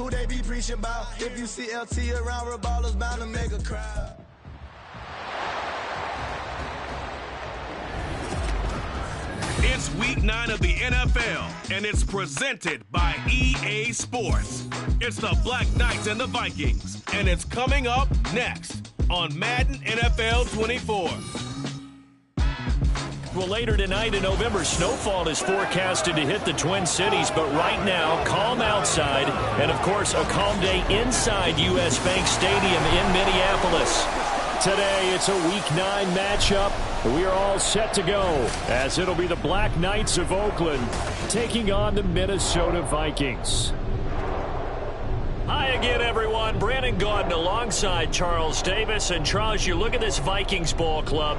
who they be preaching about. If you see LT around, real ballers bound to make a crowd. It's week 9 of the NFL, and it's presented by EA Sports. It's the Black Knights and the Vikings, and it's coming up next on Madden NFL 24. Well, later tonight in November, snowfall is forecasted to hit the Twin Cities, but right now, calm outside, and of course, a calm day inside U.S. Bank Stadium in Minneapolis. Today, it's a Week 9 matchup. We are all set to go, as it'll be the Black Knights of Oakland taking on the Minnesota Vikings. Hi again, everyone. Brandon Gaudin alongside Charles Davis. And Charles, you look at this Vikings ball club.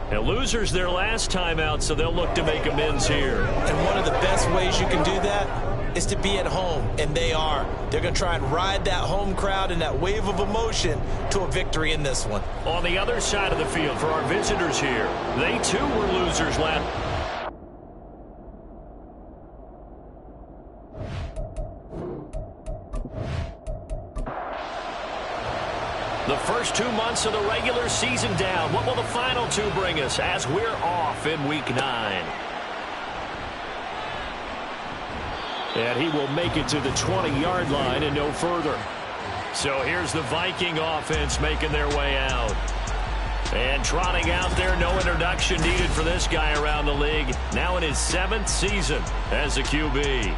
Now, losers their last time out, so they'll look to make amends here. And one of the best ways you can do that is to be at home, and they are. They're going to try and ride that home crowd and that wave of emotion to a victory in this one. On the other side of the field for our visitors here, they too were losers last. The first 2 months of the regular season down. What will the final 2 bring us as we're off in Week 9? And he will make it to the 20-yard line and no further. So here's the Viking offense making their way out. And trotting out there, no introduction needed for this guy around the league. Now in his 7th season as a QB.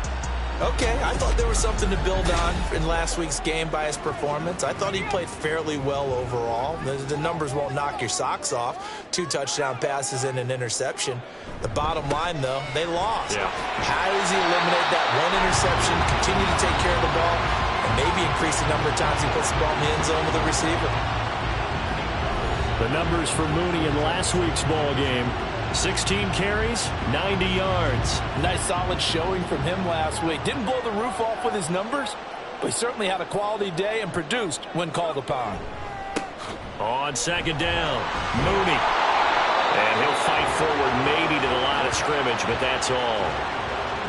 Okay, I thought there was something to build on in last week's game by his performance. I thought he played fairly well overall. The numbers won't knock your socks off. 2 touchdown passes and an interception. The bottom line, though, they lost. Yeah. How does he eliminate that one interception, continue to take care of the ball, and maybe increase the number of times he puts the ball in the end zone with the receiver? The numbers for Mooney in last week's ball game. 16 carries, 90 yards. Nice solid showing from him last week. Didn't blow the roof off with his numbers, but he certainly had a quality day and produced when called upon. On second down, Mooney. And he'll fight forward maybe to the line of scrimmage, but that's all.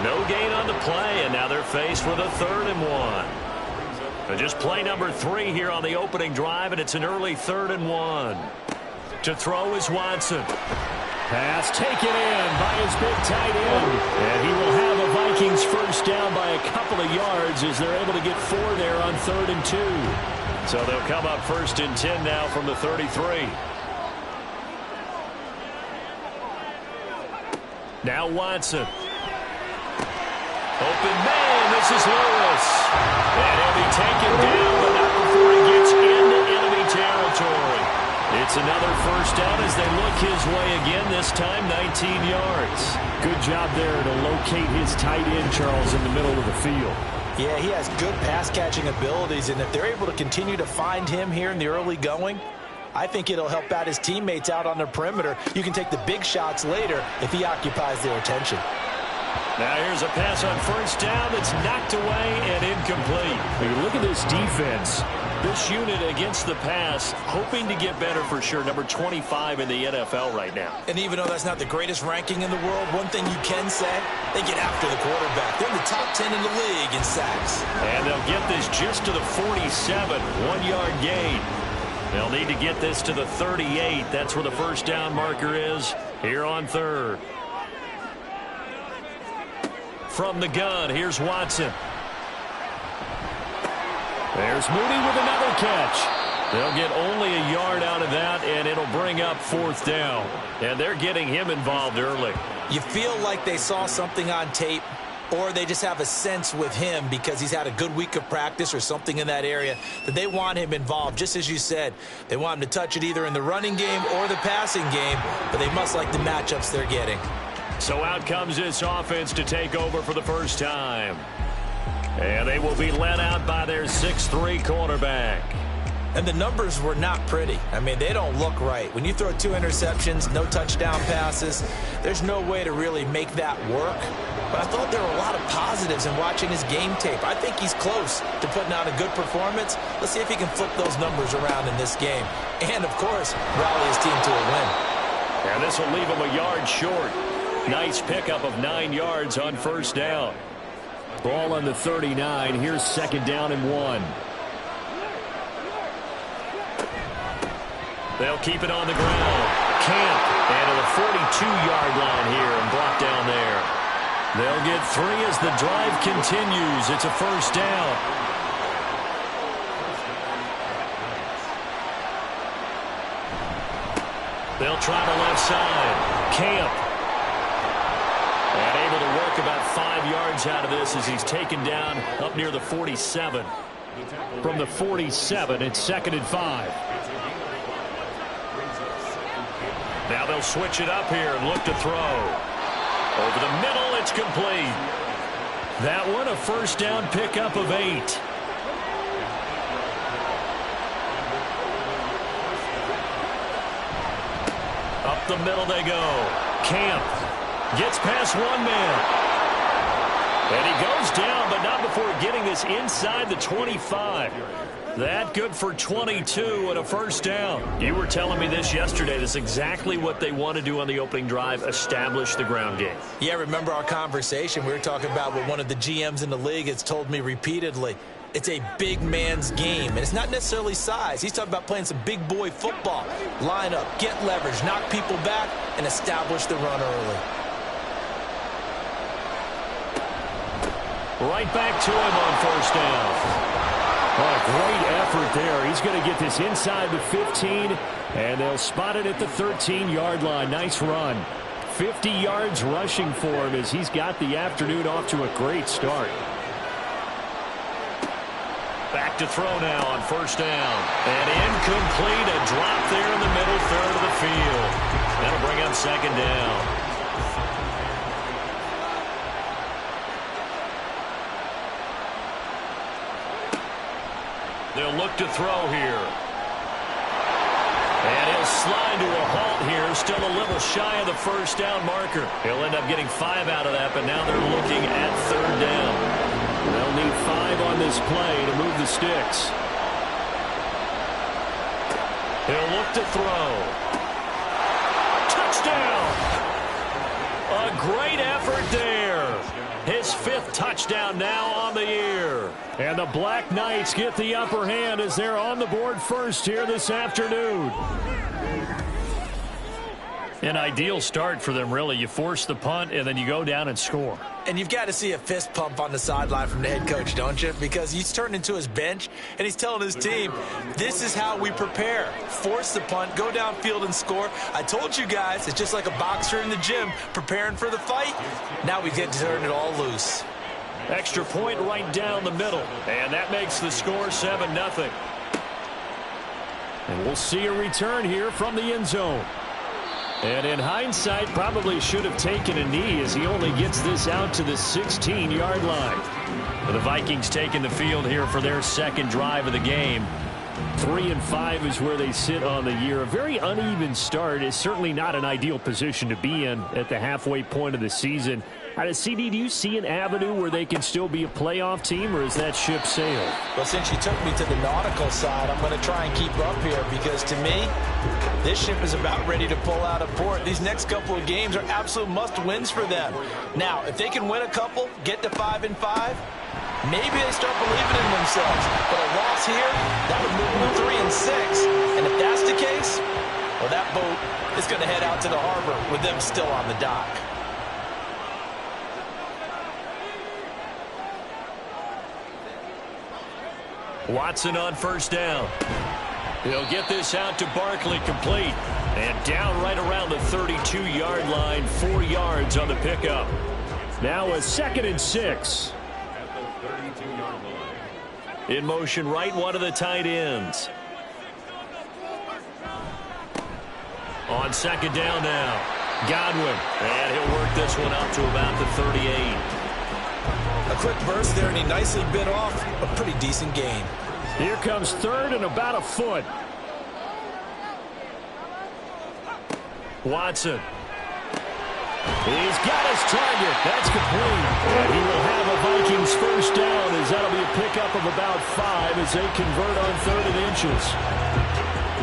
No gain on the play, and now they're faced with a 3rd and 1. Just play number 3 here on the opening drive, and it's an early 3rd and 1. To throw is Watson. Pass taken in by his big tight end. And he will have a Vikings first down by a couple of yards as they're able to get 4 there on 3rd and 2. So they'll come up 1st and 10 now from the 33. Now Watson. Open man, this is Lewis. And he'll be taken down, but not before he gets into enemy territory. It's another first down as they look his way again, this time 19 yards. Good job there to locate his tight end, Charles, in the middle of the field. Yeah, he has good pass-catching abilities, and if they're able to continue to find him here in the early going, I think it'll help out his teammates out on the perimeter. You can take the big shots later if he occupies their attention. Now here's a pass on first down that's knocked away and incomplete. When you look at this defense, this unit against the pass, hoping to get better for sure. Number 25 in the NFL right now. And even though that's not the greatest ranking in the world, one thing you can say, they get after the quarterback. They're in the top 10 in the league in sacks. And they'll get this just to the 47, 1-yard gain. They'll need to get this to the 38. That's where the first down marker is here on 3rd. From the gun, here's Watson. There's Mooney with another catch. They'll get only a yard out of that, and it'll bring up 4th down. And they're getting him involved early. You feel like they saw something on tape, or they just have a sense with him because he's had a good week of practice or something in that area that they want him involved. Just as you said, they want him to touch it either in the running game or the passing game, but they must like the matchups they're getting. So out comes this offense to take over for the first time. And they will be led out by their 6'3" quarterback. And the numbers were not pretty. I mean, they don't look right. When you throw 2 interceptions, no touchdown passes, there's no way to really make that work. But I thought there were a lot of positives in watching his game tape. I think he's close to putting out a good performance. Let's see if he can flip those numbers around in this game. And, of course, rally his team to a win. And this will leave him a yard short. Nice pickup of 9 yards on first down. Ball on the 39. Here's second down and 1. They'll keep it on the ground. Camp and to the 42-yard line here and brought down there. They'll get 3 as the drive continues. It's a first down. They'll try the left side. Camp. And able to work about 5 yards out of this as he's taken down up near the 47. From the 47, it's second and 5. Now they'll switch it up here and look to throw. Over the middle, it's complete. That one, a first down pickup of 8. Up the middle they go. Camp gets past one man. And he goes down, but not before getting this inside the 25. That good for 22 and a first down. You were telling me this yesterday. This is exactly what they want to do on the opening drive, establish the ground game. Yeah, remember our conversation? We were talking about what one of the GMs in the league has told me repeatedly. It's a big man's game, and it's not necessarily size. He's talking about playing some big boy football. Line up, get leverage, knock people back, and establish the run early. Right back to him on first down. Oh, great effort there. He's going to get this inside the 15, and they'll spot it at the 13-yard line. Nice run. 50 yards rushing for him as he's got the afternoon off to a great start. Back to throw now on first down. And incomplete, a drop there in the middle third of the field. That'll bring up second down. They'll look to throw here. And he'll slide to a halt here, still a little shy of the first down marker. He'll end up getting 5 out of that, but now they're looking at third down. They'll need 5 on this play to move the sticks. He'll look to throw. Touchdown! A great effort there. His 5th touchdown now on the year. And the Black Knights get the upper hand as they're on the board first here this afternoon. An ideal start for them, really. You force the punt, and then you go down and score. And you've got to see a fist pump on the sideline from the head coach, don't you? Because he's turned into his bench, and he's telling his team, this is how we prepare. Force the punt, go downfield and score. I told you guys, it's just like a boxer in the gym preparing for the fight. Now we get to turn it all loose. Extra point right down the middle, and that makes the score 7-0. And we'll see a return here from the end zone. And in hindsight, probably should have taken a knee as he only gets this out to the 16-yard line. The Vikings taking the field here for their second drive of the game. 3-5 is where they sit on the year. A very uneven start is certainly not an ideal position to be in at the halfway point of the season. CD, do you see an avenue where they can still be a playoff team, or is that ship sailed? Well, since you took me to the nautical side, I'm going to try and keep up here because, to me, this ship is about ready to pull out of port. These next couple of games are absolute must-wins for them. Now, if they can win a couple, get to 5-5, maybe they start believing in themselves. But a loss here, that would move them to 3-6. And if that's the case, well, that boat is going to head out to the harbor with them still on the dock. Watson on first down. He'll get this out to Barkley, complete. And down right around the 32-yard line, 4 yards on the pickup. Now a 2nd and 6. In motion right, one of the tight ends. On second down now, Godwin. And he'll work this one out to about the 38. A quick burst there, and he nicely bit off a pretty decent gain. Here comes third and about a foot. Watson. He's got his target. That's complete. And he will have a Vikings first down as that'll be a pickup of about 5 as they convert on 3rd and inches.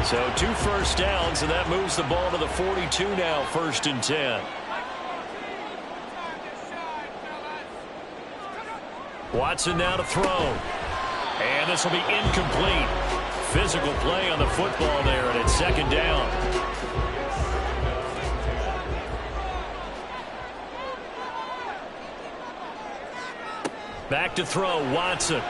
So 2 first downs, and that moves the ball to the 42 now, 1st and 10. Watson now to throw. And this will be incomplete. Physical play on the football there, and it's second down. Back to throw, Watson.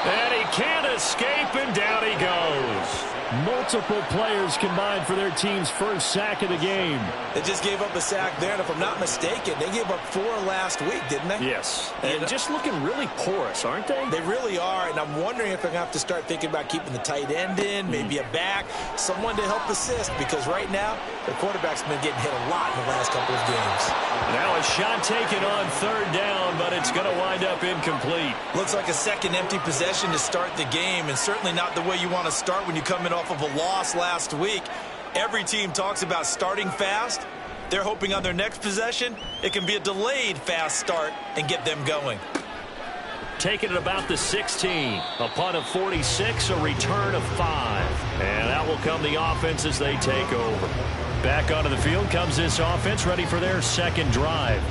And he can't escape, and down he goes. Multiple players combined for their team's first sack of the game. They just gave up a sack there, and if I'm not mistaken, they gave up 4 last week, didn't they? Yes. And just looking really porous, aren't they? They really are, and I'm wondering if I'm going to have to start thinking about keeping the tight end in, maybe a back, someone to help assist, because right now, the quarterback's been getting hit a lot in the last couple of games. Now a shot taken on third down, but it's going to wind up incomplete. Looks like a second empty possession to start the game, and certainly not the way you want to start when you come in off of a loss last week. Every team talks about starting fast. They're hoping on their next possession, it can be a delayed fast start and get them going. Taking it about the 16. A punt of 46, a return of 5. And that will come the offense as they take over. Back onto the field comes this offense, ready for their second drive.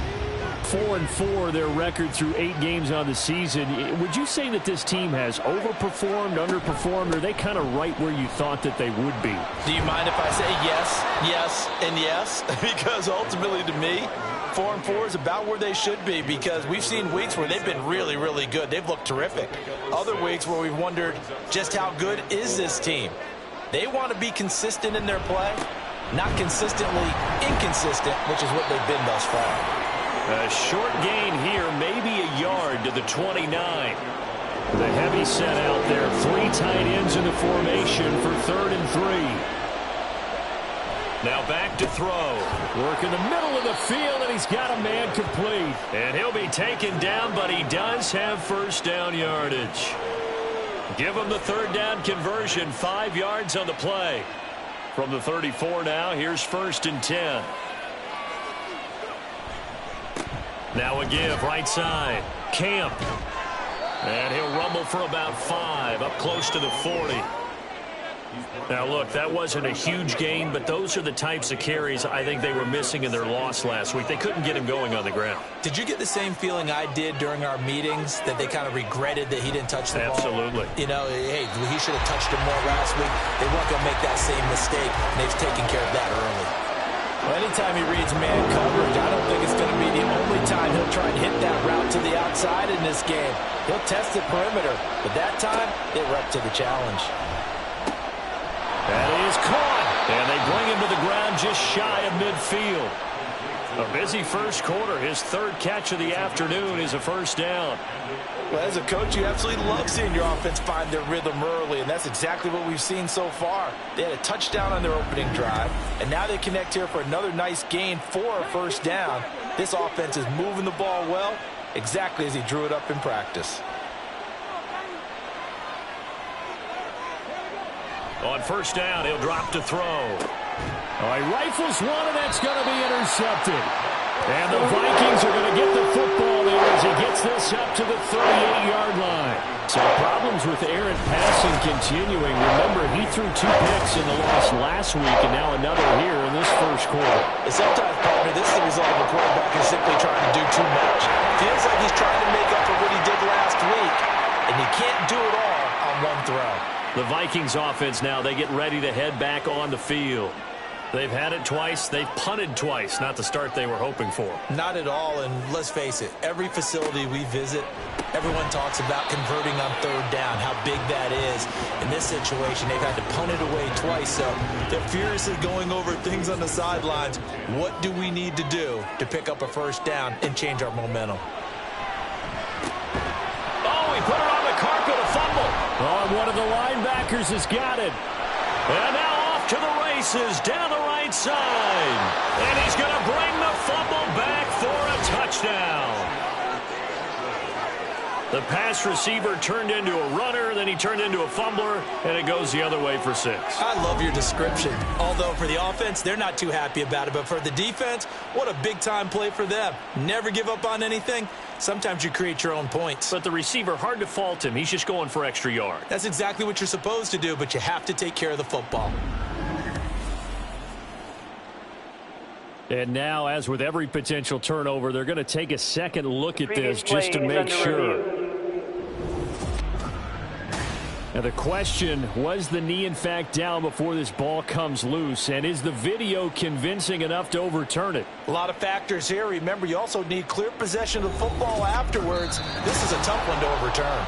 4-4 their record through 8 games on the season. Would you say that this team has overperformed, underperformed, or are they kind of right where you thought that they would be? Do you mind if I say yes, yes, and yes? Because ultimately to me, 4-4 is about where they should be, because we've seen weeks where they've been really, really good. They've looked terrific. Other weeks where we've wondered just how good is this team. They want to be consistent in their play, not consistently inconsistent, which is what they've been thus far. A short gain here, maybe a yard to the 29. The heavy set out there. 3 tight ends in the formation for 3rd and 3. Now back to throw. Work in the middle of the field, and he's got a man complete. And he'll be taken down, but he does have first down yardage. Give him the 3rd down conversion. 5 yards on the play. From the 34 now, here's 1st and 10. Now a give, right side. Camp. And he'll rumble for about 5, up close to the 40. Now, look, that wasn't a huge gain, but those are the types of carries I think they were missing in their loss last week. They couldn't get him going on the ground. Did you get the same feeling I did during our meetings, that they kind of regretted that he didn't touch the ball? Absolutely. You know, hey, he should have touched him more last week. They weren't going to make that same mistake, and they've taken care of that early. Well, anytime he reads man coverage, I don't think it's going to be the only time he'll try and hit that route to the outside in this game. He'll test the perimeter, but that time, they were up to the challenge. That is caught, and they bring him to the ground just shy of midfield. A busy first quarter. His 3rd catch of the afternoon is a first down. Well, as a coach, you absolutely love seeing your offense find their rhythm early, and that's exactly what we've seen so far. They had a touchdown on their opening drive, and now they connect here for another nice gain for a first down. This offense is moving the ball well, exactly as he drew it up in practice. On first down, he'll drop to throw. All right, rifles one, and that's going to be intercepted. And the Vikings are going to get the football there as he gets this up to the 38-yard line. So problems with errant passing continuing. Remember, he threw 2 picks in the loss last week, and now another here in this first quarter. And sometimes, partner, this is the result of a quarterback who's simply trying to do too much. Feels like he's trying to make up for what he did last week, and he can't do it all on one throw. The Vikings offense now, they get ready to head back on the field. They've had it twice. They've punted twice. Not the start they were hoping for. Not at all, and let's face it, every facility we visit, everyone talks about converting on 3rd down, how big that is. In this situation, they've had to punt it away twice, so they're furiously going over things on the sidelines. What do we need to do to pick up a first down and change our momentum? Oh, he put it on the carpet, a fumble. Oh, one of the linebackers has got it. And now off to the races down the right side. And he's going to bring the fumble back for a touchdown. The pass receiver turned into a runner, then he turned into a fumbler, and it goes the other way for 6. I love your description. Although for the offense, they're not too happy about it. But for the defense, what a big-time play for them. Never give up on anything. Sometimes you create your own points. But the receiver, hard to fault him. He's just going for extra yard. That's exactly what you're supposed to do, but you have to take care of the football. And now, as with every potential turnover, they're going to take a second look at this just to make sure. Now the question, was the knee in fact down before this ball comes loose? And is the video convincing enough to overturn it? A lot of factors here. Remember, you also need clear possession of the football afterwards. This is a tough one to overturn.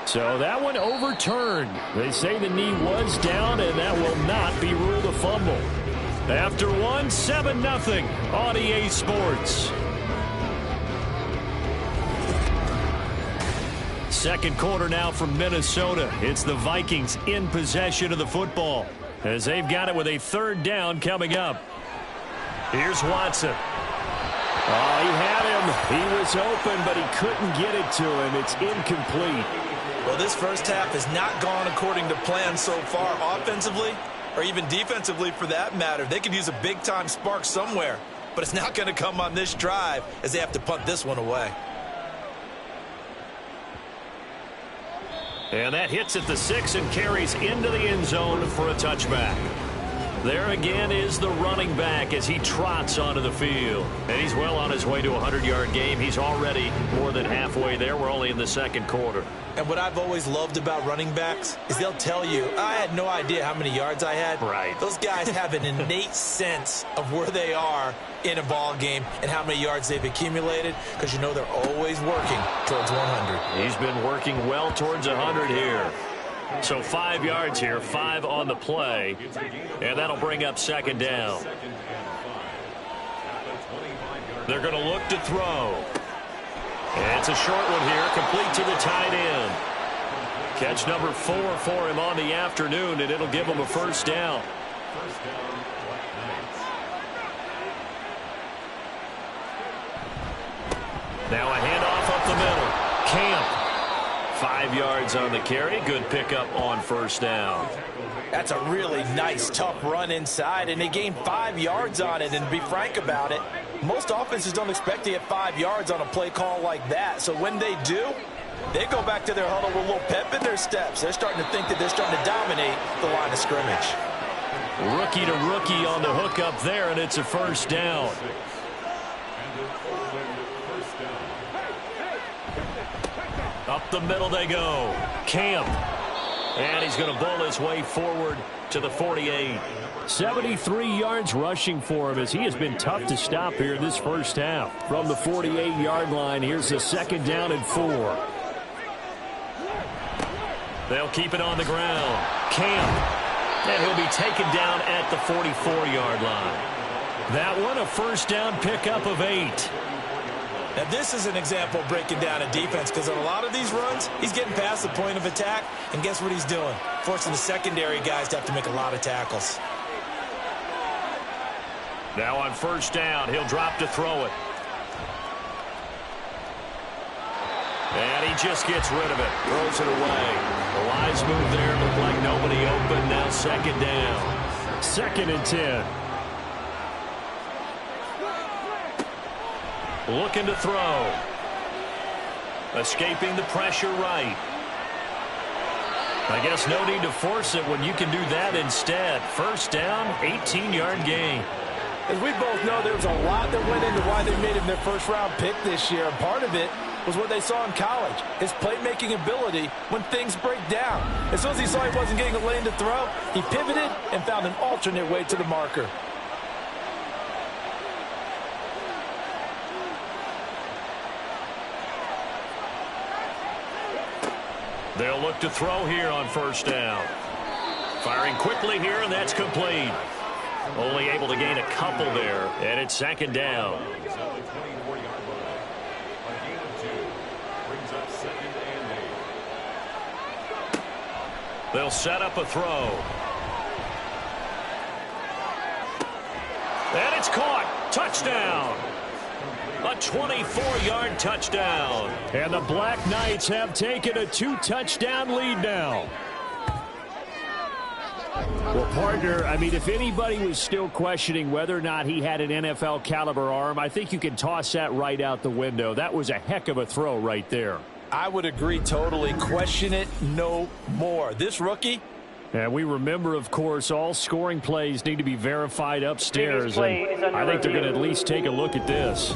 So that one overturned. They say the knee was down, and that will not be ruled a fumble. After one, 7-0 on EA Sports. Second quarter now from Minnesota. It's the Vikings in possession of the football as they've got it with a third down coming up. Here's Watson. Oh, he had him. He was open, but he couldn't get it to him. It's incomplete. Well, this first half has not gone according to plan so far offensively or even defensively for that matter. They could use a big-time spark somewhere, but it's not going to come on this drive as they have to punt this one away. And that hits at the 6 and carries into the end zone for a touchback. There again is the running back as he trots onto the field. And he's well on his way to a 100-yard game. He's already more than halfway there. We're only in the second quarter. And what I've always loved about running backs is they'll tell you, I had no idea how many yards I had. Right. Those guys have an innate sense of where they are in a ball game and how many yards they've accumulated because you know they're always working towards 100. He's been working well towards 100 here. So 5 yards here, 5 on the play, and that'll bring up second down. They're going to look to throw. And it's a short one here, complete to the tight end. Catch number 4 for him on the afternoon, and it'll give him a first down. Now a handoff up the middle. Camp. 5 yards on the carry. Good pickup on first down. That's a really nice, tough run inside, and they gained 5 yards on it. And to be frank about it, most offenses don't expect to get 5 yards on a play call like that. So when they do, they go back to their huddle with a little pep in their steps. They're starting to think that they're starting to dominate the line of scrimmage. Rookie to rookie on the hook up there, and it's a first down. Up the middle they go. Camp. And he's going to bowl his way forward to the 48. 73 yards rushing for him as he has been tough to stop here in this first half. From the 48-yard line, here's the second down and 4. They'll keep it on the ground. Camp. And he'll be taken down at the 44-yard line. That one, a first down pickup of 8. Now, this is an example of breaking down a defense because on a lot of these runs, he's getting past the point of attack, and guess what he's doing? Forcing the secondary guys to have to make a lot of tackles. Now on first down, he'll drop to throw it. And he just gets rid of it, throws it away. The wise move there, looked like nobody open. Now second down. 2nd and 10. Looking to throw. Escaping the pressure right. I guess no need to force it when you can do that instead. First down, 18-yard gain. As we both know, there was a lot that went into why they made him their first-round pick this year. And part of it was what they saw in college, his playmaking ability when things break down. As soon as he saw he wasn't getting a lane to throw, he pivoted and found an alternate way to the marker. They'll look to throw here on first down. Firing quickly here, and that's complete. Only able to gain a couple there, and it's second down. They'll set up a throw. And it's caught. Touchdown. A 24-yard touchdown. And the Black Knights have taken a 2-touchdown lead now. Well, partner, I mean, if anybody was still questioning whether or not he had an NFL-caliber arm, I think you can toss that right out the window. That was a heck of a throw right there. I would agree totally. Question it no more. This rookie, And we remember, of course, all scoring plays need to be verified upstairs. And I think they're going to at least take a look at this.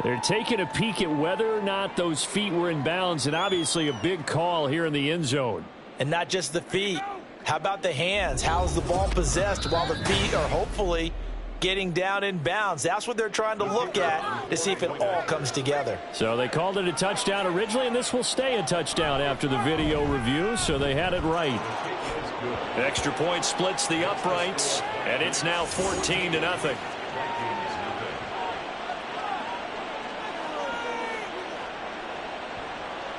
They're taking a peek at whether or not those feet were in bounds, and obviously a big call here in the end zone. And not just the feet. How about the hands? How's the ball possessed while the feet are hopefully getting down in bounds? That's what they're trying to look at to see if it all comes together. So they called it a touchdown originally, and this will stay a touchdown after the video review, so they had it right. Extra point splits the uprights, and it's now 14-0.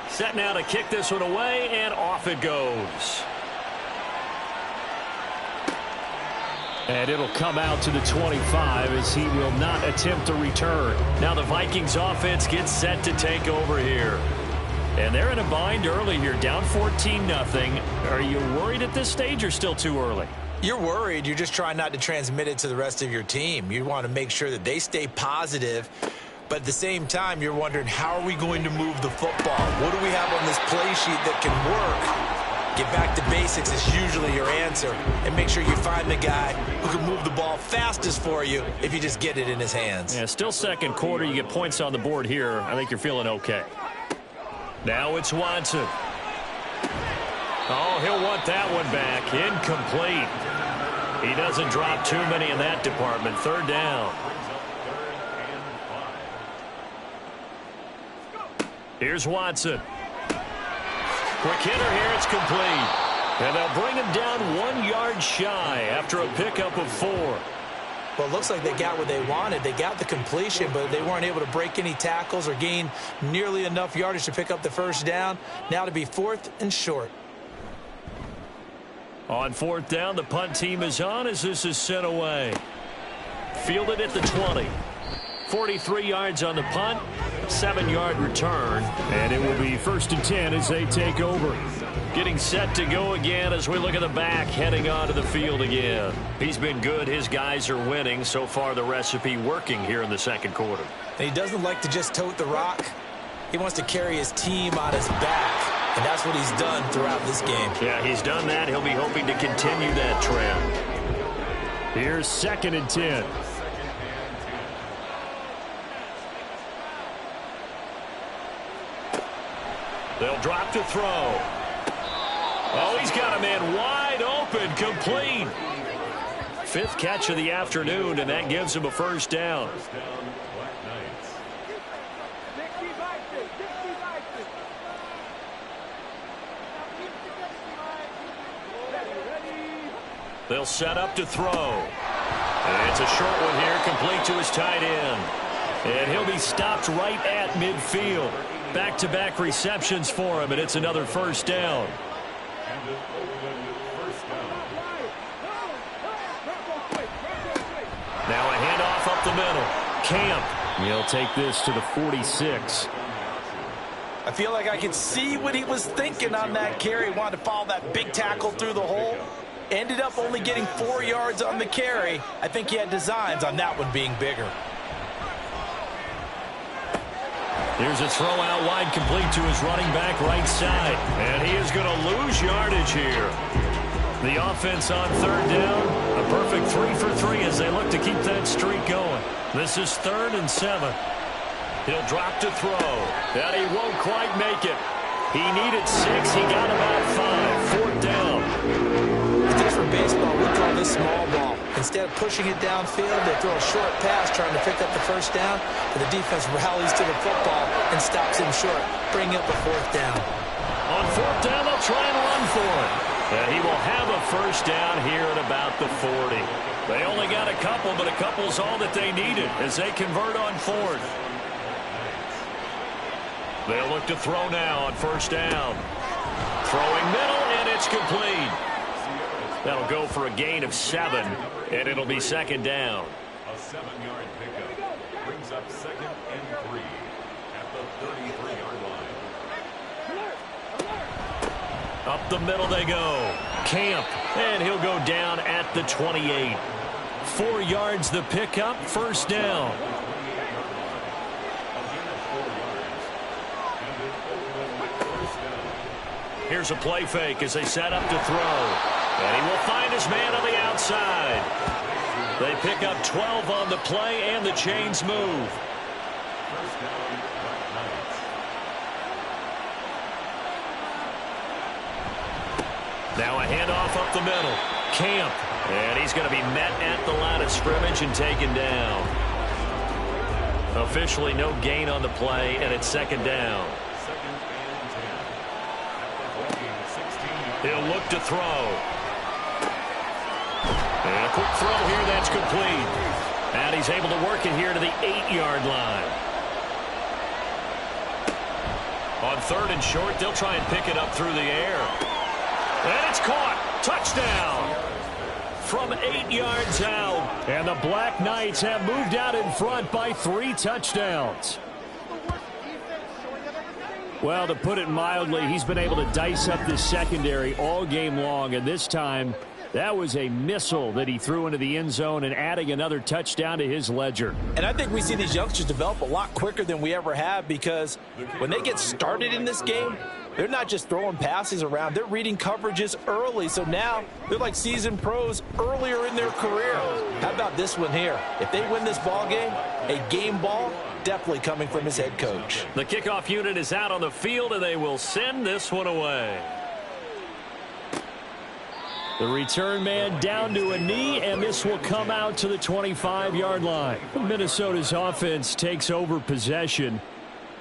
Set now to kick this one away, and off it goes. And it'll come out to the 25 as he will not attempt a return. Now the Vikings offense gets set to take over here. And they're in a bind early here, down 14-0. Are you worried at this stage or still too early? You're worried. You're just trying not to transmit it to the rest of your team. You want to make sure that they stay positive. But at the same time, you're wondering, how are we going to move the football? What do we have on this play sheet that can work? Get back to basics is usually your answer. And make sure you find the guy who can move the ball fastest for you if you just get it in his hands. Yeah, still second quarter. You get points on the board here. I think you're feeling okay. Now it's Watson. Oh, he'll want that one back. Incomplete. He doesn't drop too many in that department. Third down. Here's Watson. Quick hitter here. It's complete. And they'll bring him down 1 yard shy after a pickup of 4. Well, it looks like they got what they wanted. They got the completion, but they weren't able to break any tackles or gain nearly enough yardage to pick up the first down. Now to be 4th and short. On 4th down, the punt team is on as this is sent away. Fielded at the 20. 43 yards on the punt, 7-yard return, and it will be 1st and 10 as they take over. Getting set to go again as we look at the back, heading onto the field again. He's been good. His guys are winning. So far, the recipe working here in the second quarter. And he doesn't like to just tote the rock. He wants to carry his team on his back, and that's what he's done throughout this game. Yeah, he's done that. He'll be hoping to continue that trend. Here's 2nd and 10. They'll drop to throw. Oh, he's got a man wide open, complete. 5th catch of the afternoon, and that gives him a first down. They'll set up to throw. And it's a short one here, complete to his tight end. And he'll be stopped right at midfield. Back-to-back receptions for him, and it's another first down. Now a handoff up the middle. Camp. He'll take this to the 46. I feel like I could see what he was thinking on that carry. Wanted to follow that big tackle through the hole. Ended up only getting 4 yards on the carry. I think he had designs on that one being bigger. Here's a throw out wide, complete to his running back right side. And he is going to lose yardage here. The offense on 3rd down. A perfect 3 for 3 as they look to keep that streak going. This is 3rd and 7. He'll drop to throw. And he won't quite make it. He needed 6. He got about 5. 4th down. If this were baseball, we'd call this small ball. Instead of pushing it downfield, they throw a short pass trying to pick up the first down, but the defense rallies to the football and stops him short, bringing up a 4th down. On 4th down, they'll try and run for it. And he will have a first down here at about the 40. They only got a couple, but a couple's all that they needed as they convert on 4th. They'll look to throw now on 1st down. Throwing middle, and it's complete. That'll go for a gain of 7, and it'll be 2nd down. A 7-yard pickup brings up 2nd and 3 at the 33-yard line. Up the middle they go. Camp, and he'll go down at the 28. 4 yards the pickup, 1st down. Here's a play fake as they set up to throw. And he will find his man on the outside. They pick up 12 on the play, and the chains move. Now a handoff up the middle. Camp. And he's going to be met at the line of scrimmage and taken down. Officially no gain on the play, and it's second down. He'll look to throw. And a quick throw here that's complete. And he's able to work it here to the 8-yard line. On 3rd and short, they'll try and pick it up through the air. And it's caught. Touchdown. From 8 yards out. And the Black Knights have moved out in front by 3 touchdowns. Well, to put it mildly, he's been able to dice up this secondary all game long. And this time, that was a missile that he threw into the end zone and adding another touchdown to his ledger. And I think we see these youngsters develop a lot quicker than we ever have, because when they get started in this game, they're not just throwing passes around. They're reading coverages early. So now they're like seasoned pros earlier in their career. How about this one here? If they win this ball game, a game ball, definitely coming from his head coach. The kickoff unit is out on the field, and they will send this one away. The return man down to a knee, and this will come out to the 25-yard line. Minnesota's offense takes over possession.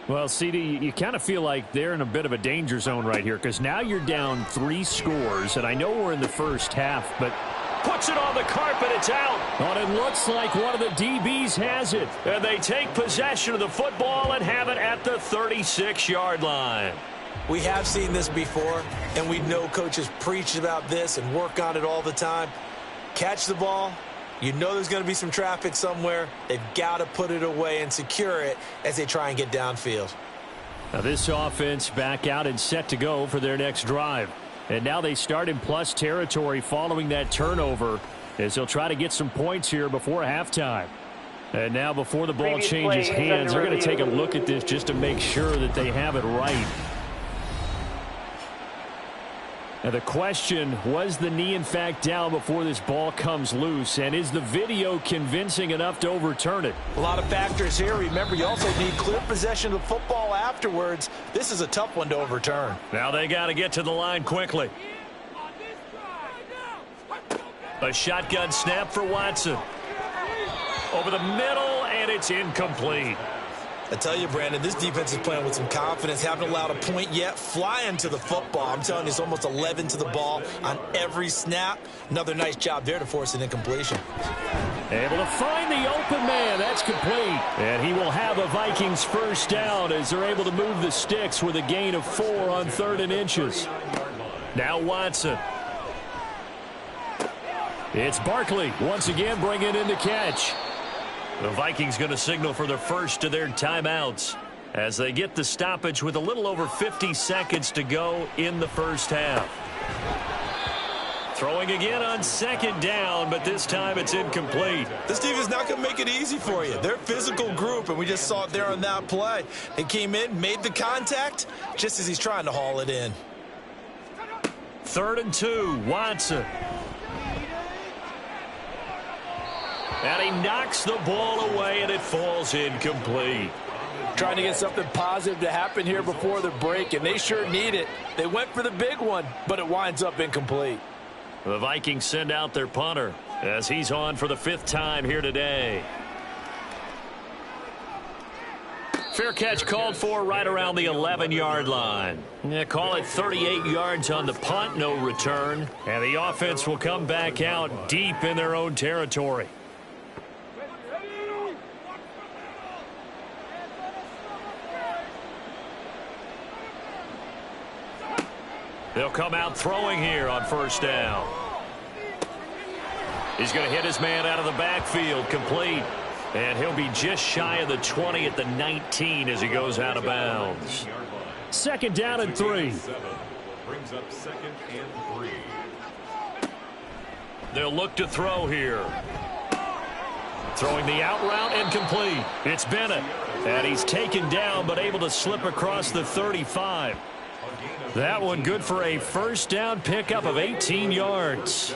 Well, CD, you kind of feel like they're in a bit of a danger zone right here, because now you're down 3 scores, and I know we're in the first half, but puts it on the carpet, it's out. And it looks like one of the DBs has it. And they take possession of the football and have it at the 36-yard line. We have seen this before, and we know coaches preach about this and work on it all the time. Catch the ball. You know there's going to be some traffic somewhere. They've got to put it away and secure it as they try and get downfield. Now this offense back out and set to go for their next drive. And now they start in plus territory following that turnover, as they'll try to get some points here before halftime. And now before the ball changes hands, they're going to take a look at this just to make sure that they have it right. Now the question, was the knee in fact down before this ball comes loose? And is the video convincing enough to overturn it? A lot of factors here. Remember, you also need clear possession of the football afterwards. This is a tough one to overturn. Now they got to get to the line quickly. A shotgun snap for Watson. Over the middle, and it's incomplete. I tell you, Brandon, this defense is playing with some confidence. Haven't allowed a point yet. Flying to the football. I'm telling you, it's almost 11 to the ball on every snap. Another nice job there to force an incompletion. Able to find the open man. That's complete. And he will have a Vikings first down as they're able to move the sticks with a gain of 4 on 3rd and inches. Now Watson. It's Barkley once again bringing in the catch. The Vikings going to signal for the first of their timeouts as they get the stoppage with a little over 50 seconds to go in the first half. Throwing again on 2nd down, but this time it's incomplete. This defense is not going to make it easy for you. They're a physical group, and we just saw it there on that play. They came in, made the contact, just as he's trying to haul it in. 3rd and 2, Watson. And he knocks the ball away, and it falls incomplete. Trying to get something positive to happen here before the break, and they sure need it. They went for the big one, but it winds up incomplete. The Vikings send out their punter as he's on for the 5th time here today. Fair catch called for right around the 11-yard line. Yeah, call it 38 yards on the punt, no return. And the offense will come back out deep in their own territory. They'll come out throwing here on 1st down. He's going to hit his man out of the backfield, complete. And he'll be just shy of the 20 at the 19 as he goes out of bounds. 2nd down and 3. Brings up 2nd and 3. They'll look to throw here. Throwing the out route and complete. It's Bennett. And he's taken down but able to slip across the 35. That one good for a first down pickup of 18 yards.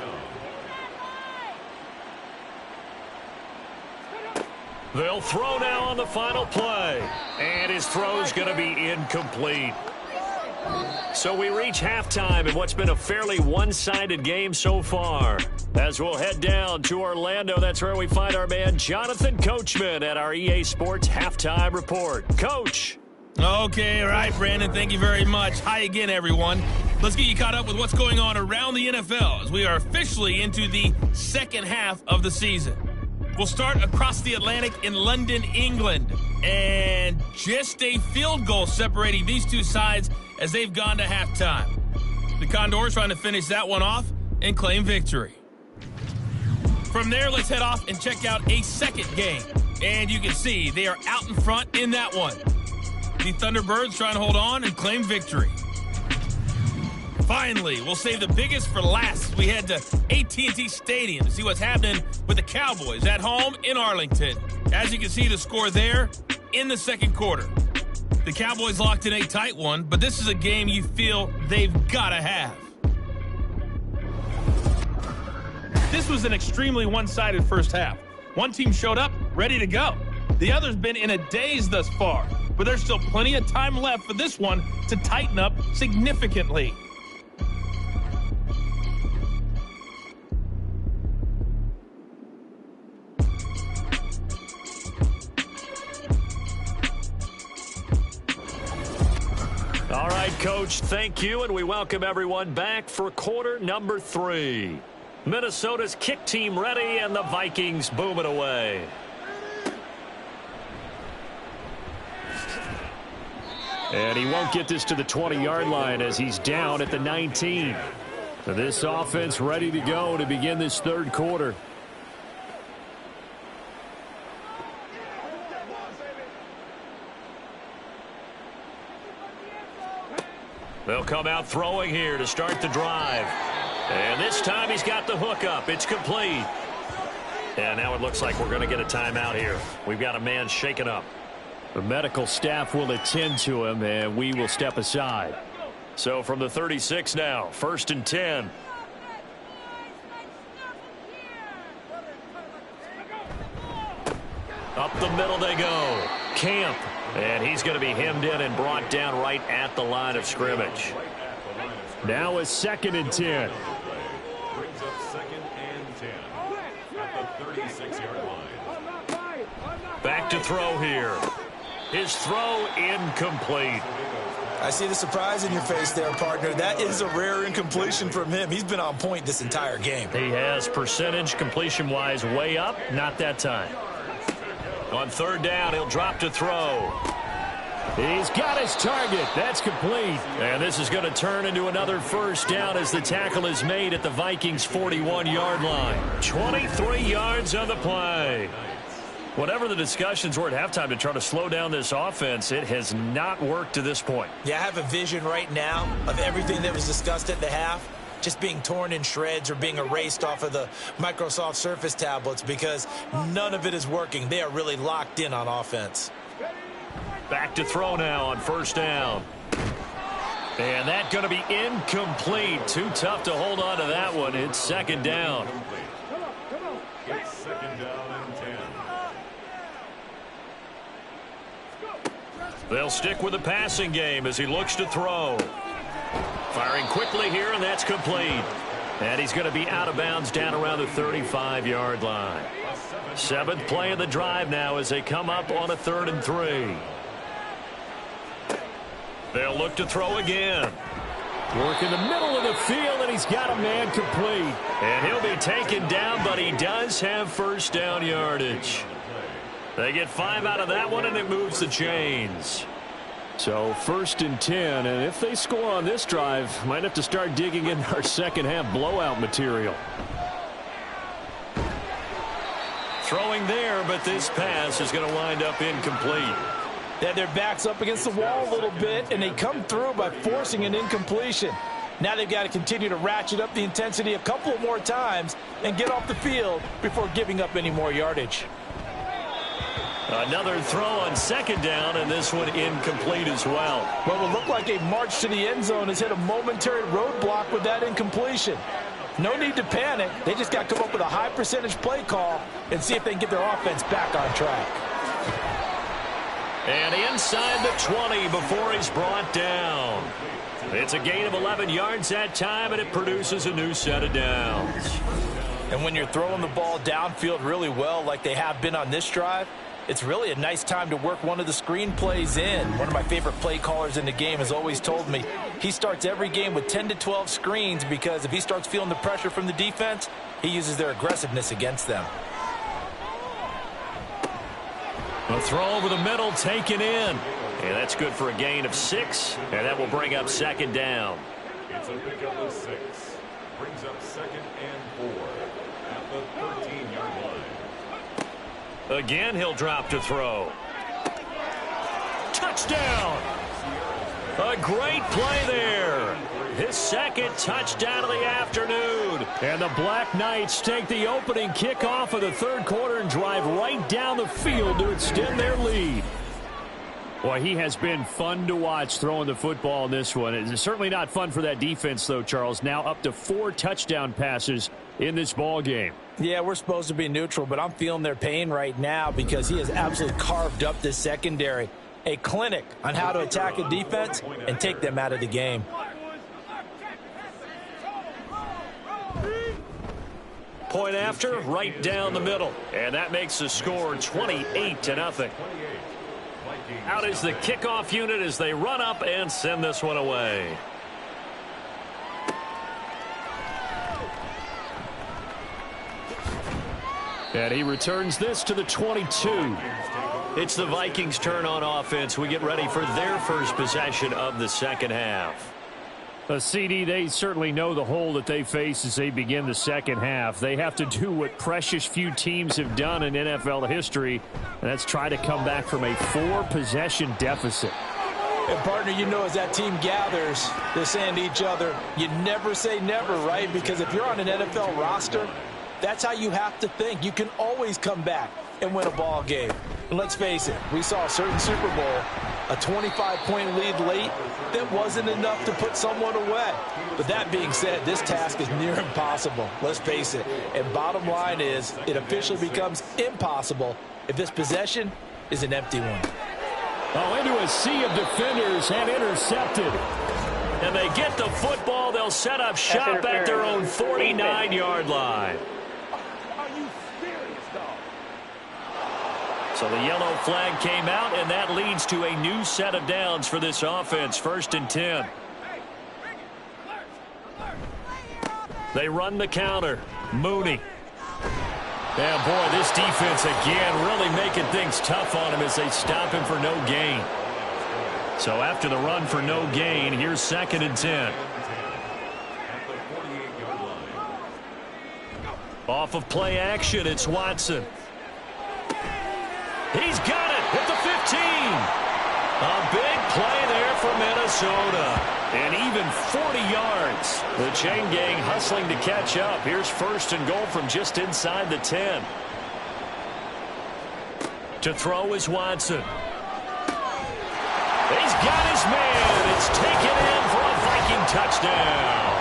They'll throw now on the final play. And his throw's going to be incomplete. So we reach halftime in what's been a fairly one-sided game so far. As we'll head down to Orlando, that's where we find our man Jonathan Coachman at our EA Sports Halftime Report. Coach. Okay, all right, Brandon, thank you very much. Hi again, everyone. Let's get you caught up with what's going on around the NFL as we are officially into the second half of the season. We'll start across the Atlantic in London, England. And just a field goal separating these two sides as they've gone to halftime. The Condors trying to finish that one off and claim victory. From there, let's head off and check out a second game. And you can see they are out in front in that one. The Thunderbirds trying to hold on and claim victory. Finally, we'll save the biggest for last as we head to AT&T Stadium to see what's happening with the Cowboys at home in Arlington. As you can see, the score there in the second quarter. The Cowboys locked in a tight one, but this is a game you feel they've got to have. This was an extremely one-sided first half. One team showed up, ready to go. The other's been in a daze thus far, but there's still plenty of time left for this one to tighten up significantly. All right, Coach, thank you, and we welcome everyone back for quarter number 3. Minnesota's kick team ready, and the Vikings booming away. And he won't get this to the 20-yard line as he's down at the 19. So this offense ready to go to begin this third quarter. They'll come out throwing here to start the drive. And this time he's got the hook up. It's complete. And now it looks like we're going to get a timeout here. We've got a man shaken up. The medical staff will attend to him, and we will step aside. So from the 36 now, 1st and 10. Up the middle they go. Camp. And he's going to be hemmed in and brought down right at the line of scrimmage. Now a 2nd and 10. Brings up 2nd and 10 at the 36-yard line. Back to throw here. His throw incomplete. I see the surprise in your face there, partner. That is a rare incompletion from him. He's been on point this entire game. He has percentage completion-wise way up. Not that time. On 3rd down, he'll drop to throw. He's got his target. That's complete. And this is going to turn into another first down as the tackle is made at the Vikings' 41-yard line. 23 yards on the play. Whatever the discussions were at halftime to try to slow down this offense, it has not worked to this point. Yeah, I have a vision right now of everything that was discussed at the half just being torn in shreds or being erased off of the Microsoft Surface tablets because none of it is working. They are really locked in on offense. Back to throw now on 1st down. And that's going to be incomplete. Too tough to hold on to that one. It's 2nd down. It's 2nd down and 10. They'll stick with the passing game as he looks to throw. Firing quickly here, and that's complete. And he's going to be out of bounds down around the 35-yard line. 7th play of the drive now as they come up on a 3rd and 3. They'll look to throw again. Work in the middle of the field, and he's got a man complete. And he'll be taken down, but he does have first down yardage. They get 5 out of that one, and it moves the chains. So 1st and 10, and if they score on this drive, might have to start digging in our second half blowout material. Throwing there, but this pass is going to wind up incomplete. Yeah, their back's up against the wall a little bit, and they come through by forcing an incompletion. Now they've got to continue to ratchet up the intensity a couple more times and get off the field before giving up any more yardage. Another throw on second down, and this one incomplete as well. What will look like a march to the end zone has hit a momentary roadblock with that incompletion. No need to panic. They just got to come up with a high percentage play call and see if they can get their offense back on track. And inside the 20 before he's brought down. It's a gain of 11 yards that time, and it produces a new set of downs. And when you're throwing the ball downfield really well like they have been on this drive, it's really a nice time to work one of the screen plays in. One of my favorite play callers in the game has always told me he starts every game with 10 to 12 screens because if he starts feeling the pressure from the defense, he uses their aggressiveness against them. A throw over the middle taken in. And that's good for a gain of 6, and that will bring up second down. It's a pickup of 6. Brings up 2nd and 4 at the 13-yard line. Again, he'll drop to throw. Touchdown! A great play there. His second touchdown of the afternoon. And the Black Knights take the opening kickoff of the third quarter and drive right down the field to extend their lead. Boy, he has been fun to watch throwing the football in this one. It's certainly not fun for that defense, though, Charles. Now up to 4 touchdown passes in this ball game. Yeah, we're supposed to be neutral, but I'm feeling their pain right now because he has absolutely carved up this secondary. A clinic on how to attack a defense and take them out of the game. Point after, right down the middle. And that makes the score 28-0. Out is the kickoff unit as they run up and send this one away. And he returns this to the 22. It's the Vikings' turn on offense. We get ready for their first possession of the second half. CD, they certainly know the hole that they face as they begin the second half. They have to do what precious few teams have done in NFL history, and that's try to come back from a 4-possession deficit. And, partner, you know as that team gathers, they're saying to each other, you never say never, right? Because if you're on an NFL roster, that's how you have to think. You can always come back and win a ball game. And let's face it, we saw a certain Super Bowl, a 25-point lead late, that wasn't enough to put someone away. But that being said, this task is near impossible. Let's face it. And bottom line is, it officially becomes impossible if this possession is an empty one. Oh, into a sea of defenders and intercepted. And they get the football. They'll set up shop at their own 49-yard line. So the yellow flag came out, and that leads to a new set of downs for this offense. 1st and 10. They run the counter. Mooney. And, boy, this defense again really making things tough on him as they stop him for no gain. So after the run for no gain, here's 2nd and 10. Off of play action, it's Watson. He's got it at the 15. A big play there for Minnesota. And even 40 yards. The chain gang hustling to catch up. Here's 1st and goal from just inside the 10. To throw is Watson. He's got his man. It's taken in for a Viking touchdown.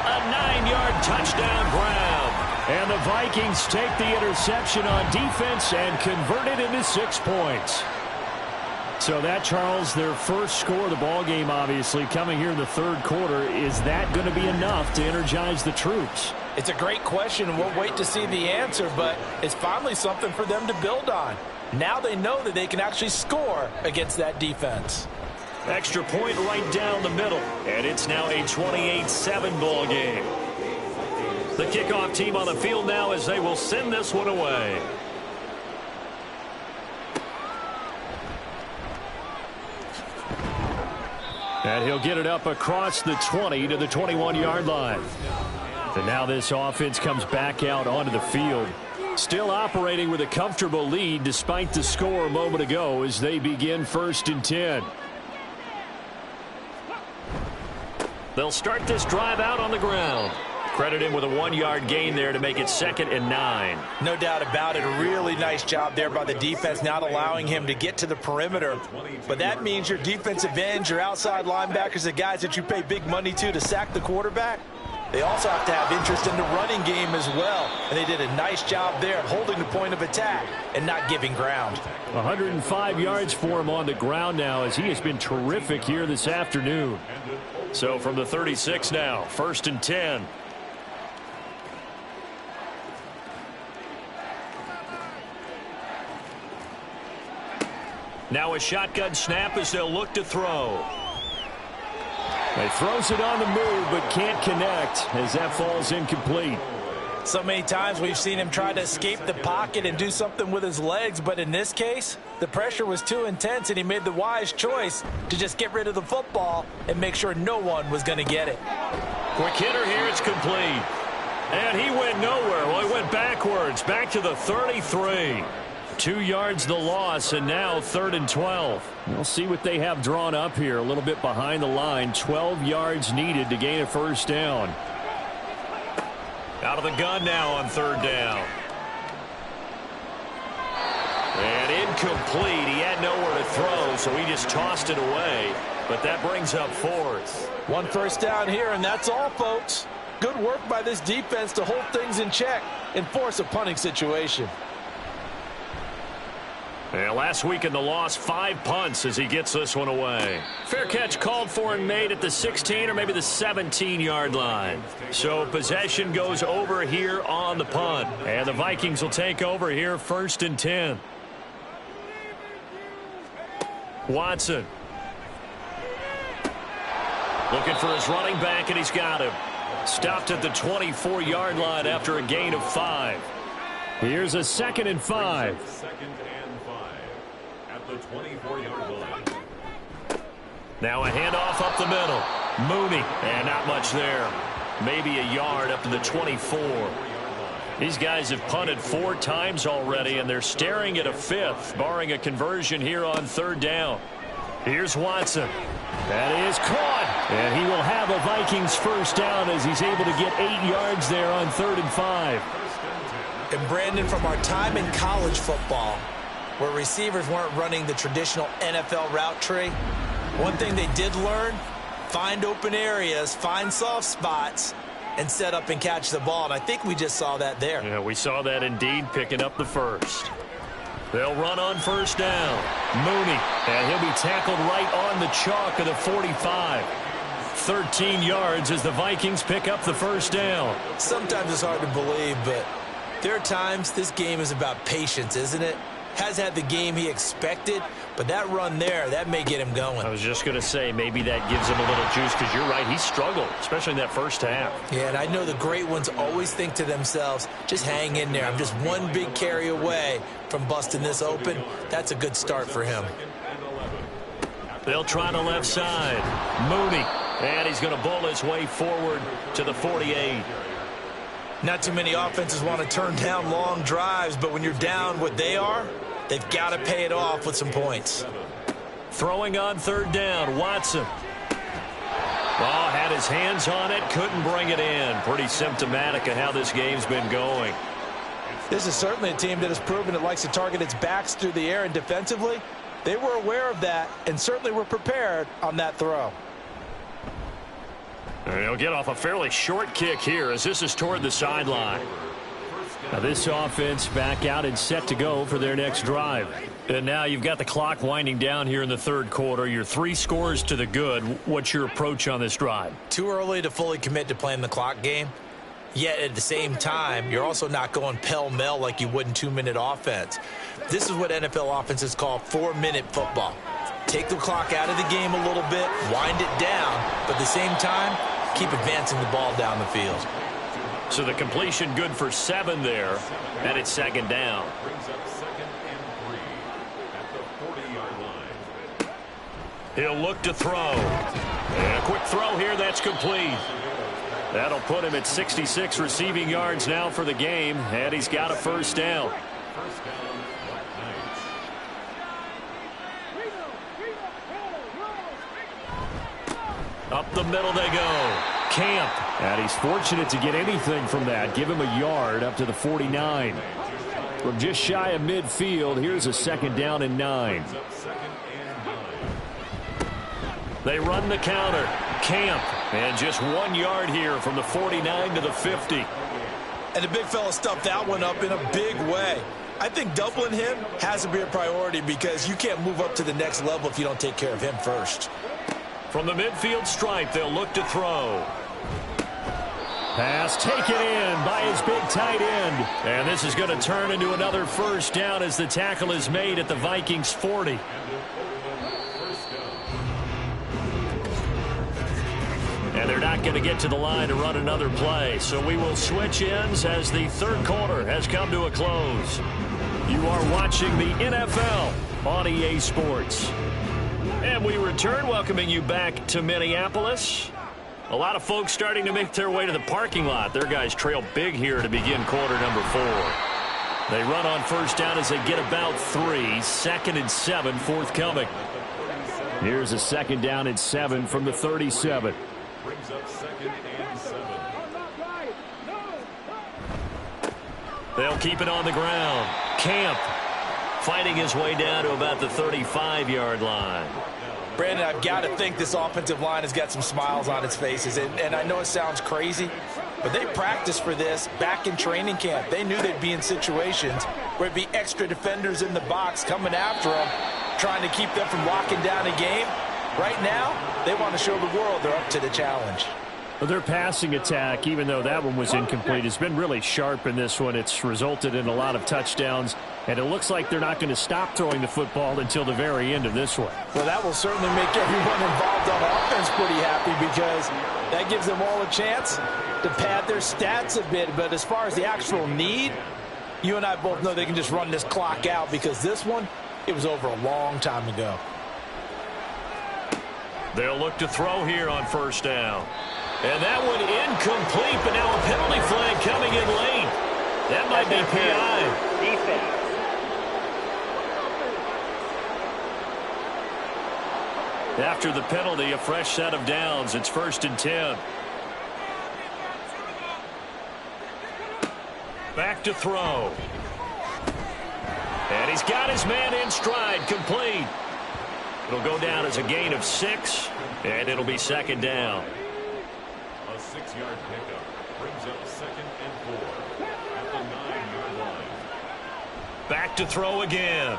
A 9-yard touchdown grab. And the Vikings take the interception on defense and convert it into 6 points. So that, Charles, their first score of the ball game, obviously, coming here in the third quarter. Is that going to be enough to energize the troops? It's a great question, and we'll wait to see the answer, but it's finally something for them to build on. Now they know that they can actually score against that defense. Extra point right down the middle, and it's now a 28-7 ball game. The kickoff team on the field now as they will send this one away. And he'll get it up across the 20 to the 21-yard line. And now this offense comes back out onto the field. Still operating with a comfortable lead despite the score a moment ago as they begin 1st and 10. They'll start this drive out on the ground. Credit him with a 1-yard gain there to make it 2nd and 9. No doubt about it. A really nice job there by the defense, not allowing him to get to the perimeter. But that means your defensive ends, your outside linebackers, the guys that you pay big money to sack the quarterback, they also have to have interest in the running game as well. And they did a nice job there holding the point of attack and not giving ground. 105 yards for him on the ground now as he has been terrific here this afternoon. So from the 36 now, 1st and 10. Now a shotgun snap as they'll look to throw. He throws it on the move but can't connect as that falls incomplete. So many times we've seen him try to escape the pocket and do something with his legs, but in this case, the pressure was too intense and he made the wise choice to just get rid of the football and make sure no one was going to get it. Quick hitter here, it's complete. And he went nowhere. Well, he went backwards, back to the 33. 2 yards the loss, and now 3rd and 12. We'll see what they have drawn up here. A little bit behind the line. 12 yards needed to gain a 1st down. Out of the gun now on 3rd down. And incomplete. He had nowhere to throw, so he just tossed it away. But that brings up 4th. 1 first down here, and that's all, folks. Good work by this defense to hold things in check and force a punting situation. And last week in the loss, 5 punts as he gets this one away. Fair catch called for and made at the 16 or maybe the 17-yard line. So possession goes over here on the punt. And the Vikings will take over here 1st and 10. Watson. Looking for his running back, and he's got him. Stopped at the 24-yard line after a gain of 5. Here's a 2nd and 5. 2nd and 5 at the 24-yard line. Now a handoff up the middle. Mooney, and not much there. Maybe a yard up to the 24. These guys have punted 4 times already, and they're staring at a 5th, barring a conversion here on 3rd down. Here's Watson. That is caught, and he will have a Vikings 1st down as he's able to get 8 yards there on 3rd and 5. And Brandon, from our time in college football, where receivers weren't running the traditional NFL route tree, one thing they did learn, find open areas, find soft spots, and set up and catch the ball. And I think we just saw that there. Yeah, we saw that indeed, picking up the 1st. They'll run on 1st down. Mooney, and he'll be tackled right on the chalk of the 45. 13 yards as the Vikings pick up the 1st down. Sometimes it's hard to believe, but there are times this game is about patience, isn't it? Has had the game he expected, but that run there, that may get him going. I was just going to say, maybe that gives him a little juice, because you're right, he struggled, especially in that 1st half. Yeah, and I know the great ones always think to themselves, just hang in there. I'm just one big carry away from busting this open. That's a good start for him. They'll try the left side. Mooney, and he's going to bowl his way forward to the 48. Not too many offenses want to turn down long drives, but when you're down what they are, they've got to pay it off with some points. Throwing on 3rd down, Watson. Oh, had his hands on it, couldn't bring it in. Pretty symptomatic of how this game's been going. This is certainly a team that has proven it likes to target its backs through the air, and defensively, they were aware of that and certainly were prepared on that throw. And he'll get off a fairly short kick here as this is toward the sideline. Now this offense back out and set to go for their next drive. And now you've got the clock winding down here in the 3rd quarter. You're 3 scores to the good. What's your approach on this drive? Too early to fully commit to playing the clock game. Yet at the same time, you're also not going pell-mell like you would in 2-minute offense. This is what NFL offenses call 4-minute football. Take the clock out of the game a little bit, wind it down, but at the same time, keep advancing the ball down the field. So the completion good for 7 there, and it's 2nd down. Brings up 2nd and 3 at the 40-yard line. He'll look to throw. And a quick throw here, that's complete. That'll put him at 66 receiving yards now for the game, and he's got a 1st down. First down, Black Knights. Up the middle they go. Camp. And he's fortunate to get anything from that. Give him a yard up to the 49. From just shy of midfield, here's a 2nd down and 9. They run the counter. Camp. And just 1 yard here from the 49 to the 50. And the big fella stuffed that one up in a big way. I think doubling him has to be a priority because you can't move up to the next level if you don't take care of him first. From the midfield stripe, they'll look to throw. Pass taken in by his big tight end. And this is going to turn into another 1st down as the tackle is made at the Vikings 40. And they're not going to get to the line to run another play. So we will switch ends as the 3rd quarter has come to a close. You are watching the NFL on EA Sports. And we return, welcoming you back to Minneapolis. A lot of folks starting to make their way to the parking lot. Their guys trail big here to begin quarter number 4. They run on 1st down as they get about 3. 2nd and 7 forthcoming. Here's a 2nd down and 7 from the 37. Brings up 2nd and 7. They'll keep it on the ground. Camp fighting his way down to about the 35-yard line. Brandon, I've got to think this offensive line has got some smiles on its faces. And I know it sounds crazy, but they practiced for this back in training camp. They knew they'd be in situations where it'd be extra defenders in the box coming after them, trying to keep them from locking down a game. Right now, they want to show the world they're up to the challenge. Well, their passing attack, even though that one was incomplete, has been really sharp in this one. It's resulted in a lot of touchdowns, and it looks like they're not going to stop throwing the football until the very end of this one. Well, that will certainly make everyone involved on offense pretty happy because that gives them all a chance to pad their stats a bit. But as far as the actual need, you and I both know they can just run this clock out because this one, it was over a long time ago. They'll look to throw here on 1st down. And that one incomplete, but now a penalty flag coming in late. That might be PI. After the penalty, a fresh set of downs. It's 1st and 10. Back to throw. And he's got his man in stride, complete. It'll go down as a gain of 6, and it'll be 2nd down. A 6-yard pickup brings up 2nd and 4 at the 9-yard line. Back to throw again.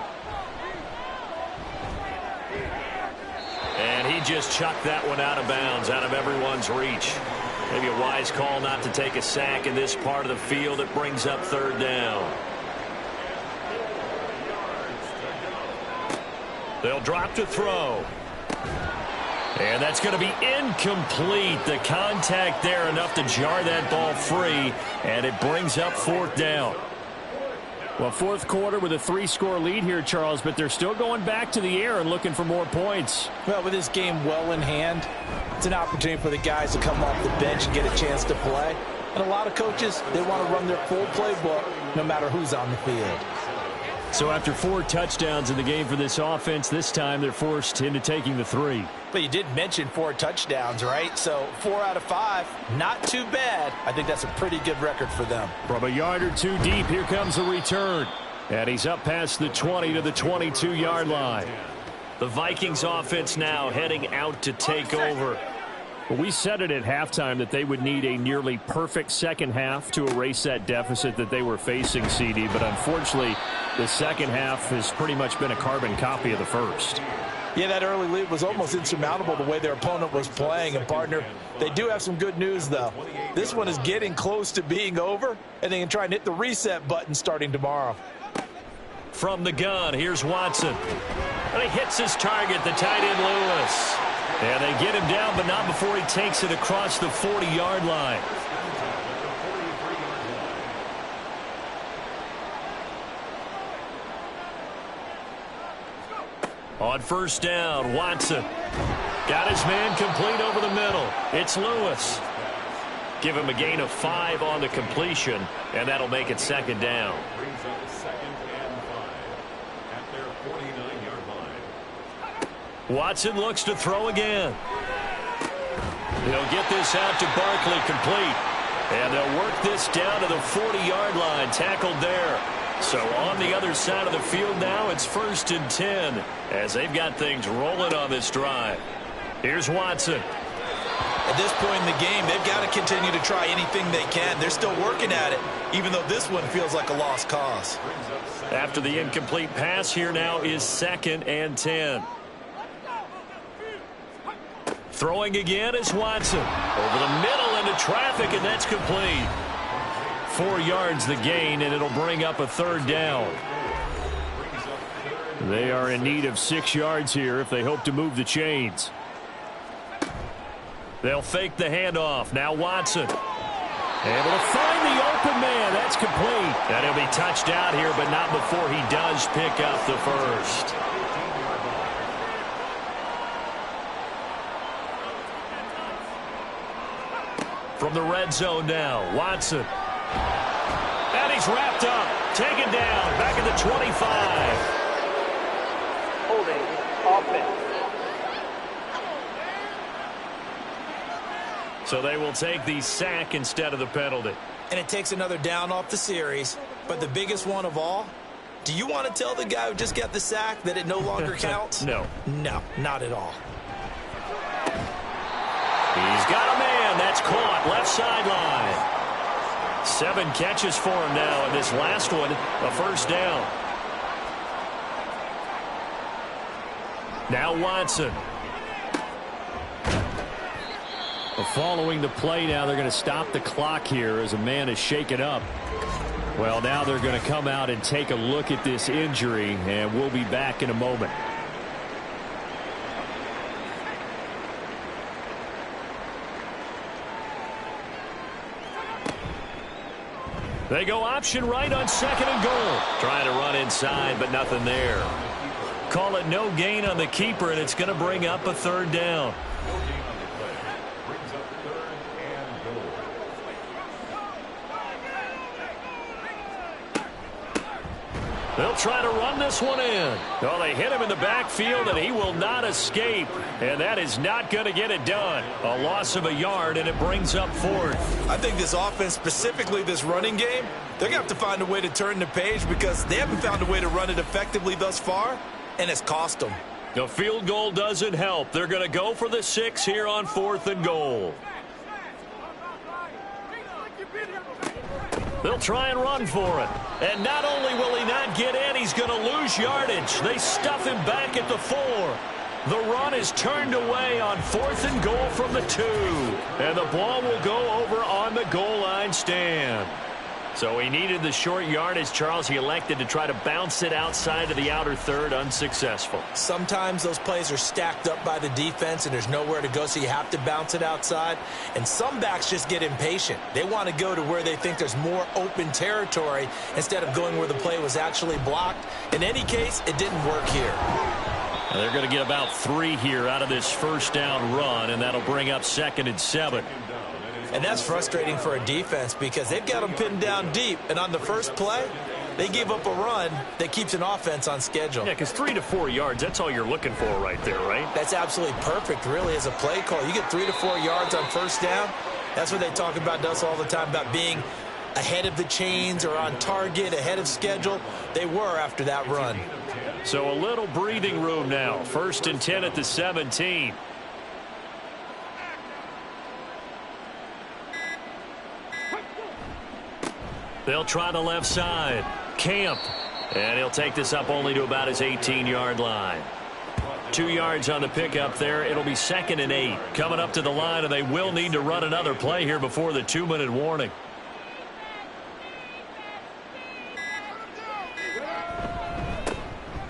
And he just chucked that one out of bounds, out of everyone's reach. Maybe a wise call not to take a sack in this part of the field. It brings up 3rd down. They'll drop to throw. And that's going to be incomplete. The contact there enough to jar that ball free, and it brings up 4th down. Well, 4th quarter with a 3-score lead here, Charles, but they're still going back to the air and looking for more points. Well, with this game well in hand, it's an opportunity for the guys to come off the bench and get a chance to play. And a lot of coaches, they want to run their full playbook no matter who's on the field. So after 4 touchdowns in the game for this offense, this time they're forced into taking the 3. But you did mention 4 touchdowns, right? So 4 out of 5, not too bad. I think that's a pretty good record for them. From a yard or 2 deep, here comes the return. And he's up past the 20 to the 22-yard line. The Vikings offense now heading out to take over. Well, we said it at halftime that they would need a nearly perfect second half to erase that deficit that they were facing, CD. But unfortunately, the second half has pretty much been a carbon copy of the first. Yeah, that early lead was almost insurmountable the way their opponent was playing. And, partner, they do have some good news, though. This one is getting close to being over, and they can try and hit the reset button starting tomorrow. From the gun, here's Watson. And he hits his target, the tight end Lewis. And they get him down, but not before he takes it across the 40-yard line. On 1st down, Watson got his man complete over the middle. It's Lewis. Give him a gain of 5 on the completion, and that'll make it 2nd down. Brings up 2nd and 5 at their 49-yard line. Watson looks to throw again. He'll get this out to Barkley, complete. And they'll work this down to the 40-yard line, tackled there. So on the other side of the field now, it's 1st and 10 as they've got things rolling on this drive. Here's Watson. At this point in the game, they've got to continue to try anything they can. They're still working at it, even though this one feels like a lost cause. After the incomplete pass, here now is 2nd and 10. Throwing again is Watson. Over the middle into traffic, and that's complete. 4 yards the gain, and it'll bring up a 3rd down. They are in need of 6 yards here if they hope to move the chains. They'll fake the handoff. Now Watson. Able to find the open man. That's complete. And he'll be touched out here, but not before he does pick up the first. From the red zone now, Watson. And he's wrapped up. Taken down. Back at the 25. Holding offense. So they will take the sack instead of the penalty. And it takes another down off the series. But the biggest one of all, do you want to tell the guy who just got the sack that it no longer counts? No. No, not at all. He's got a man. That's caught. Left sideline. 7 catches for him now, and this last one, a 1st down. Now Watson. Following the play now, they're going to stop the clock here as a man is shaken up. Well, now they're going to come out and take a look at this injury, and we'll be back in a moment. They go option right on 2nd and goal. Trying to run inside, but nothing there. Call it no gain on the keeper, and it's going to bring up a 3rd down. They'll try to run this one in. Well, they hit him in the backfield, and he will not escape. And that is not going to get it done. A loss of a yard, and it brings up 4th. I think this offense, specifically this running game, they're going to have to find a way to turn the page because they haven't found a way to run it effectively thus far, and it's cost them. The field goal doesn't help. They're going to go for the 6 here on 4th and goal. They'll try and run for it. And not only will he not get in, he's going to lose yardage. They stuff him back at the 4. The run is turned away on 4th and goal from the 2. And the ball will go over on the goal line stand. So he needed the short yardage, Charles. He elected to try to bounce it outside of the outer 3rd, unsuccessful. Sometimes those plays are stacked up by the defense and there's nowhere to go, so you have to bounce it outside. And some backs just get impatient. They want to go to where they think there's more open territory instead of going where the play was actually blocked. In any case, it didn't work here. And they're going to get about 3 here out of this 1st down run, and that'll bring up 2nd and 7. And that's frustrating for a defense because they've got them pinned down deep. And on the first play, they gave up a run that keeps an offense on schedule. Yeah, because 3 to 4 yards, that's all you're looking for right there, right? That's absolutely perfect, really, as a play call. You get 3 to 4 yards on 1st down. That's what they talk about to us all the time, about being ahead of the chains or on target, ahead of schedule. They were after that run. So a little breathing room now. 1st and 10 at the 17. They'll try the left side. Camp. And he'll take this up only to about his 18-yard line. 2 yards on the pickup there. It'll be 2nd and 8. Coming up to the line, and they will need to run another play here before the 2-minute warning.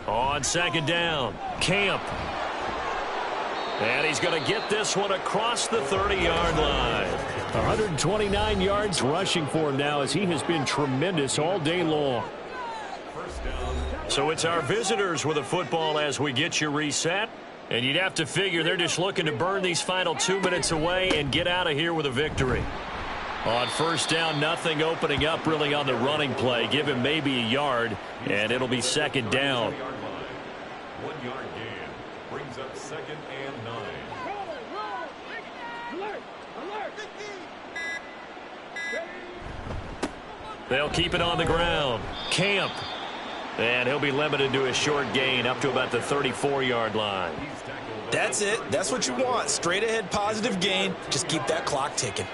On 2nd down, Camp. And he's going to get this one across the 30-yard line. 129 yards rushing for him now as he has been tremendous all day long. So it's our visitors with the football as we get you reset. And you'd have to figure they're just looking to burn these final 2 minutes away and get out of here with a victory. On 1st down, nothing opening up really on the running play. Give him maybe a yard, and it'll be 2nd down. 1 yard gain brings up 2nd and 9. They'll keep it on the ground. Camp. And he'll be limited to a short gain up to about the 34-yard line. That's it. That's what you want. Straight ahead positive gain. Just keep that clock ticking.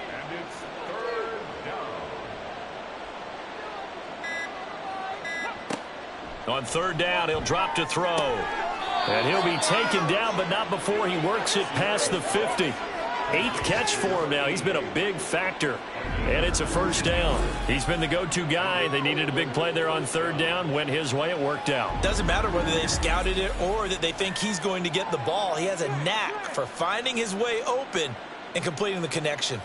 On third down, he'll drop to throw. And he'll be taken down, but not before he works it past the 50. 8th catch for him now. He's been a big factor. And it's a first down. He's been the go-to guy. They needed a big play there on third down. Went his way. It worked out. Doesn't matter whether they've scouted it or that they think he's going to get the ball. He has a knack for finding his way open and completing the connection.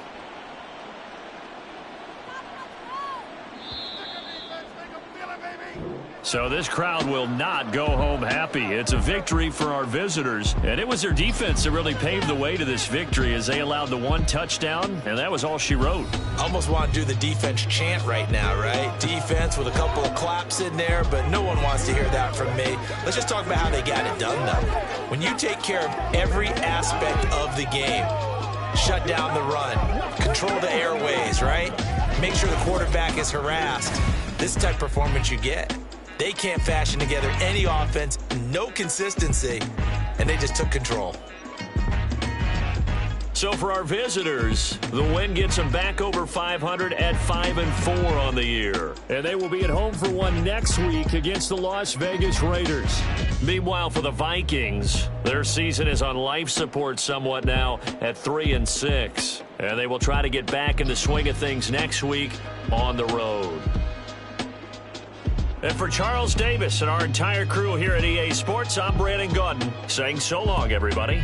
So this crowd will not go home happy. It's a victory for our visitors. And it was their defense that really paved the way to this victory as they allowed the 1 touchdown, and that was all she wrote. Almost want to do the defense chant right now, right? Defense with a couple of claps in there, but no one wants to hear that from me. Let's just talk about how they got it done, though. When you take care of every aspect of the game, shut down the run, control the airways, right? Make sure the quarterback is harassed. This type of performance you get. They can't fashion together any offense, no consistency, and they just took control. So for our visitors, the win gets them back over 500 at 5-4 on the year. And they will be at home for one next week against the Las Vegas Raiders. Meanwhile, for the Vikings, their season is on life support somewhat now at 3-6. And they will try to get back in the swing of things next week on the road. And for Charles Davis and our entire crew here at EA Sports, I'm Brandon Gaudin saying so long, everybody.